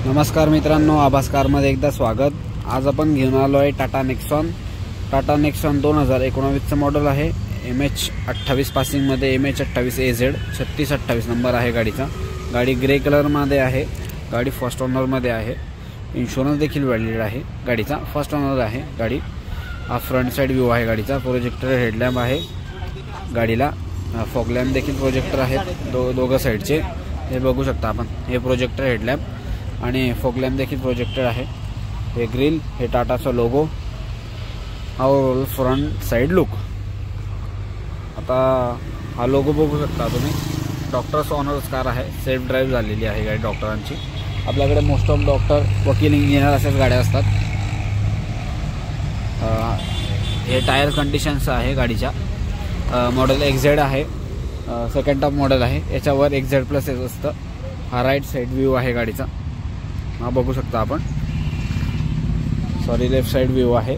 नमस्कार मित्रांनो, आभास कारमध्ये एकदा स्वागत। आज आपण घेऊन आलो आहे टाटा नेक्सॉन 2019 चं मॉडेल आहे। MH28 पासिंग मध्ये MH28 AZ 3628 नंबर आहे गाडीचा। गाडी ग्रे कलर मध्ये आहे। गाडी फर्स्ट ओनर मध्ये आहे। इन्शुरन्स देखील व्हॅलिड आहे गाडीचा। फर्स्ट ओनर आहे गाडी। हा फ्रंट साइड व्ह्यू आहे गाडीचा। प्रोजेक्टर हेडलॅम्प आहे गाडीला। फॉग लॅम्प देखील प्रोजेक्टर आहेत दोघं साइडचे। हे बघू शकता आपण, हे प्रोजेक्टर हेडलॅम्प आणि फॉग लॅम्प देखील प्रोजेक्टर आहे। हे ग्रिल, हे टाटाचा लोगो और फ्रंट साइड लुक। आता हा लोगो बघू शकता तुम्ही। डॉक्टर्स ओनर्स कार आहे। सेल्फ ड्राईव्ह झालेली आहे गाडी डॉक्टरांची। आपल्याकडे मोस्ट ऑफ डॉक्टर, वकील, इंजिनियर अशाच गाड्या असतात। हे टायर कंडिशन्स आहे गाडीच्या। मॉडेल XZ आहे। सेकंड टॉप मॉडेल आहे। याच्यावर XZ+ असतं। हा राईट साइड व्ह्यू आहे गाडीचा। हा बघू शकता आपण, सॉरी लेफ्ट साइड व्ह्यू आहे।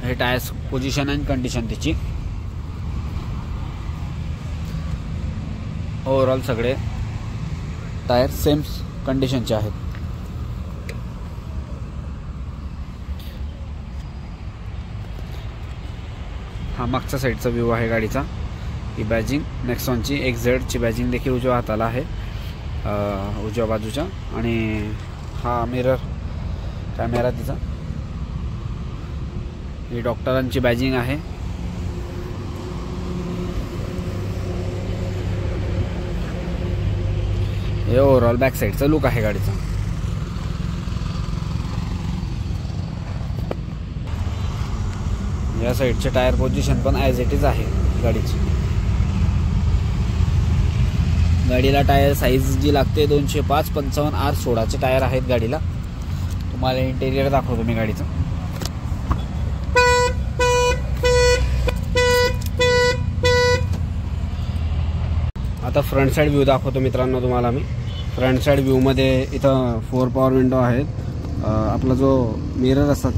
हे टायर्स पोझिशन अँड कंडिशन त्याची। ओव्हरऑल सगळे टायर सेम कंडिशनचे आहेत। हा मागच्या साईडचा व्ह्यू आहे गाडीचा। ही बॅजिंग नेक्सॉनची XZ ची बॅजिंग देखील उजव्या हाताला आहे, उजव्या बाजूच्या। आणि हा मिरर कॅमेरा तिचा। ही डॉक्टरांची बॅजिंग आहे। हे ओव्हरऑल बॅक साईडचा लुक आहे गाडीचा। या साईडचे टायर पोझिशन पण ॲज इट इज आहे गाडीची। गाडीला टायर साईज जी लागते 205 55 R16 चे टायर आहेत गाडीला। तुम्हाला इंटेरियर दाखवतो मी गाडीचं। आता फ्रंट साइड व्ह्यू दाखवतो मित्रांनो तुम्हाला मी। फ्रंट साइड व्ह्यू मध्ये इथं 4 पॉवर विंडो आहेत। आपला जो मिरर असतात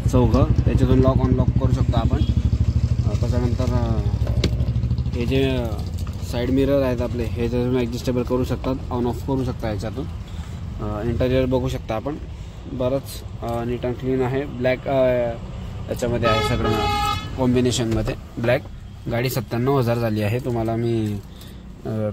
चौघं, त्याच्यातून लॉक अनलॉक करू शकता आपण। त्याच्यानंतर हे जे साइड मिरर आहेत आपले, हे तुम्ही ॲडजस्टेबल करू शकतात, ऑन ऑफ करू शकता याच्यातून। इंटेरियर बघू शकता आपण, बरंच नीट अँड क्लीन आहे। ब्लॅक याच्यामध्ये आहे सगळं कॉम्बिनेशनमध्ये ब्लॅक। गाडी 97,000 झाली आहे। तुम्हाला मी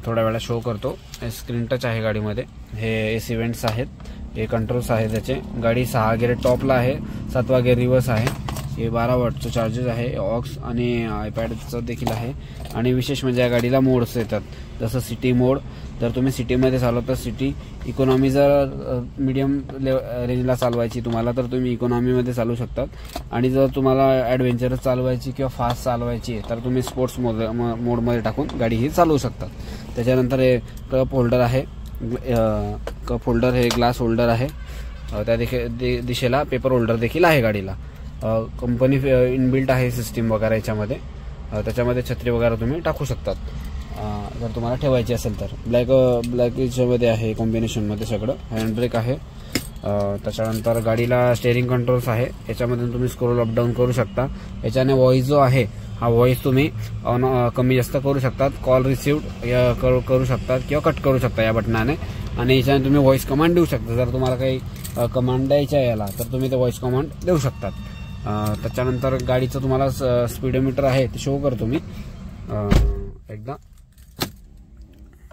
थोड्या वेळा शो करतो। स्क्रीन टच आहे गाडीमध्ये। हे AC वेंट्स आहेत, हे कंट्रोल्स आहेत त्याचे। गाडी 6 गिअर टॉपला आहे, 7वा गिअर रिव्हर्स आहे। हे 12 वॉटचं चार्जर आहे, ऑक्स आणि आयपॅडचं देखील आहे। आणि विशेष म्हणजे या गाडीला मोड्स येतात, जसं सिटी मोड। जर तुम्ही सिटीमध्ये चालवता सिटी, इकॉनॉमी जर मीडियम रेंजला चालवायची तुम्हाला, तर तुम्ही इकॉनॉमीमध्ये चालवू शकतात। आणि जर तुम्हाला ॲडव्हेंचरस चालवायची किंवा फास्ट चालवायची तर तुम्ही स्पोर्ट्स मोडमध्ये टाकून गाडी ही चालवू शकतात। त्याच्यानंतर हे कप होल्डर आहे। कप होल्डर, हे ग्लास होल्डर आहे। त्या दिशेला पेपर होल्डर देखील आहे गाडीला। कंपनी इनबिल्ट आहे सिस्टीम वगैरे याच्यामध्ये। त्याच्यामध्ये छत्री वगैरे तुम्ही टाकू शकतात जर तुम्हाला ठेवायची असेल तर। ब्लॅक याच्यामध्ये आहे कॉम्बिनेशनमध्ये सगळं। हँड ब्रेक आहे। त्याच्यानंतर गाडीला स्टेअरिंग कंट्रोल्स आहे। याच्यामधून तुम्ही स्क्रोल अप डाऊन करू शकता। याच्याने व्हॉइस जो आहे, हा व्हॉइस तुम्ही कमी जास्त करू शकतात। कॉल रिसिव्ड करू शकतात किंवा कट करू शकता या बटनाने। आणि याच्याने तुम्ही व्हॉइस कमांड देऊ शकता। जर तुम्हाला काही कमांड द्यायच्या याला, तर तुम्ही ते व्हॉइस कमांड देऊ शकतात। त्याच्यानंतर गाडीचं तुम्हाला स्पीडोमीटर आहे ते शो करतो मी एकदा।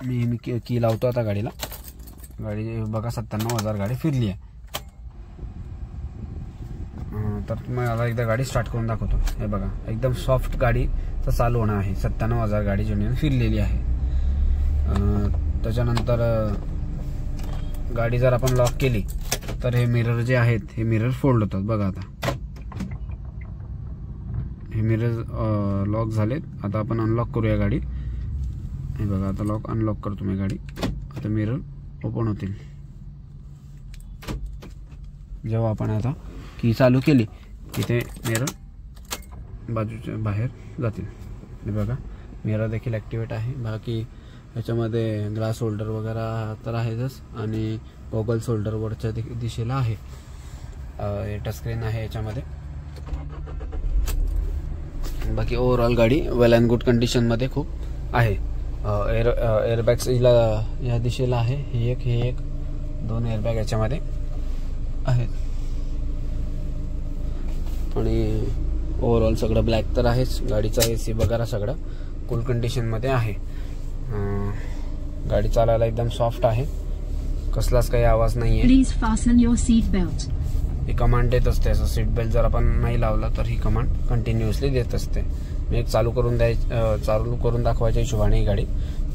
मी की लावतो आता गाडीला। गाडी बघा 97,000 गाडी फिरली आहे। तर तुम्हाला एकदा गाडी स्टार्ट करून दाखवतो। हे बघा, एकदम सॉफ्ट गाडीचं चालू होणं आहे। 97,000 गाडी जेन्युइन फिरलेली आहे। त्याच्यानंतर गाडी जर आपण लॉक केली तर हे मिरर जे आहेत, हे मिरर फोल्ड होतात बघा। आता हे मिरर लॉक झालेत। आता आपण अनलॉक करूया गाडी। हे बघा, आता लॉक अनलॉक करतो मी गाडी। आता मिरर ओपन होतील। जेव्हा आपण आता की चालू केली की ते मिरर बाजूच्या बाहेर जातील। हे बघा, मिरर देखील ॲक्टिवेट आहे। बाकी याच्यामध्ये ग्लास होल्डर वगैरे तर आहेतच, आणि गॉगल्स होल्डर वरच्या दिशेला आहे। हे टच स्क्रीन आहे याच्यामध्ये। बाकी ओव्हरऑल गाडी वेल अँड गुड कंडिशन मध्ये खूप आहे। एअरबॅग्स हिला या दिशेला आहे, हे एक 2 एअरबॅग याच्यामध्ये आहेत आणि ओव्हरऑल सगळं ब्लॅक तर आहेच. गाडीचा AC वगैरे सगळं कूल कंडिशनमध्ये आहे. गाडी चालायला एकदम सॉफ्ट आहे, कसलाच काही आवाज नाहीये. Please fasten your seat belt. He command देत असते. असं सीट बेल्ट जर आपण नाही लावला तर ही कमांड कंटिन्युअसली देत असते. मी एक चालू करून दाखवायच्या हिशोबाने ही गाडी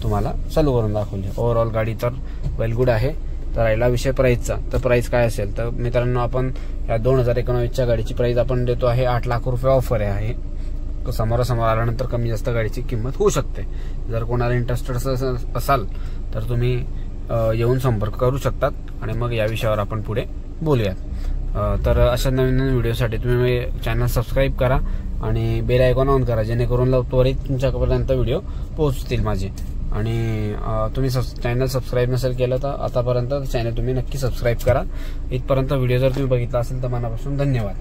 तुम्हाला चालू करून दाखवली. ओव्हरऑल गाडी तर वेल गुड आहे. तर राहिला विषय प्राईसचा, तर प्राईस काय असेल तर मित्रांनो, आपण या 2019च्या गाडीची प्राईस आपण देतो आहे 8 लाख रुपये ऑफर आहे. समोरासमोर आल्यानंतर कमी जास्त गाडीची किंमत होऊ शकते. जर कोणाला इंटरेस्टेड असाल तर तुम्ही येऊन संपर्क करू शकतात आणि मग या विषयावर आपण पुढे बोलूयात. तर अशा नवीन नवीन व्हिडिओसाठी तुम्ही चॅनल सबस्क्राईब करा आणि बेल आयकॉन ऑन करा, जेणेकरून त्वरित तुमच्यापर्यंत व्हिडिओ पोहोचतील माझे. आणि तुम्ही चॅनल सबस्क्राईब नसेल केलं तर आतापर्यंत चॅनल तुम्ही नक्की सबस्क्राईब करा. इथपर्यंत व्हिडिओ जर तुम्ही बघितला असेल तर मनापासून धन्यवाद.